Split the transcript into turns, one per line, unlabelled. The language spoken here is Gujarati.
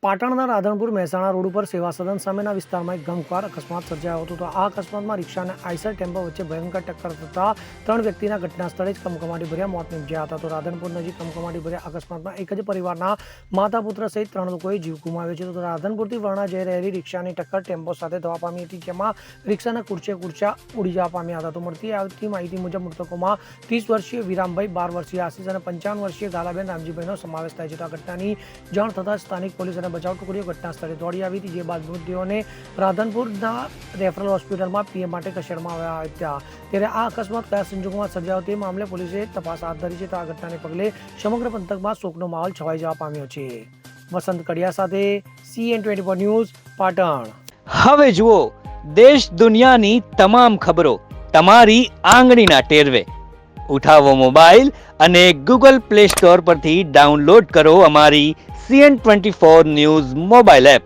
પાટણના રાધનપુર મહેસાણા રોડ ઉપર સેવા સદન સામેના વિસ્તારમાં એક ગમખ્વાર અકસ્માત સર્જાયો હતો. તો આ અકસ્માતમાં રિક્ષા અને આઈસર ટેમ્પો વચ્ચે ભયંકર ટક્કર થતા 3 વ્યક્તિના ઘટના સ્થળે જ કમકમાટીભર્યા મોત નીપજ્યા હતા. તો રાધનપુર નજીક કમકમાટીભર્યા અકસ્માતમાં એક જ પરિવારના માતા પુત્ર સહિત 3 લોકોએ જીવ ગુમાવ્યો છે. તો રાધનપુરથી વરણા જઈ રહેલી રિક્ષાની ટક્કર ટેમ્પો સાથે થવા પામી હતી, જેમાં રિક્ષાના કુરચા ઉડી જવા પામ્યા હતા. તો મળતી આવતી માહિતી મુજબ મૃતકોમાં 30 વર્ષીય વિરામભાઈ, 12 વર્ષીય આશીષ અને 55 વર્ષીય ગાલાબેન રામજીભાઈનો સમાવેશ થાય છે. તો આ ઘટનાની જાણ થતાં સ્થાનિક પોલીસ અને બચાવ ટુકડીઓ ઘટના સ્થળે દોડી આવી હતી, જે બાદ મૃતદેહોને રાધનપુરના રેફરલ હોસ્પિટલમાં પીએમ માટે ખસેડવામાં આવ્યા હતા. ત્યારે આ અકસ્માત કયા સંજોગોમાં સર્જાયો તે મામલે પોલીસે તપાસ હાથ ધરી છે. તો આ ઘટનાને પગલે સમગ્ર પંથકમાં શોકનો માહોલ છવાઈ જવા પામ્યો છે. વસંત કડિયા સાથે CN24 ન્યૂઝ, પાટણ.
હવે જુઓ દેશ દુનિયાની તમામ ખબરો તમારી આંગળીના ટેરવે. ઉઠાવો મોબાઈલ અને Google Play Store પરથી ડાઉનલોડ કરો અમારી CN24 ન્યૂઝ મોબાઈલ એપ.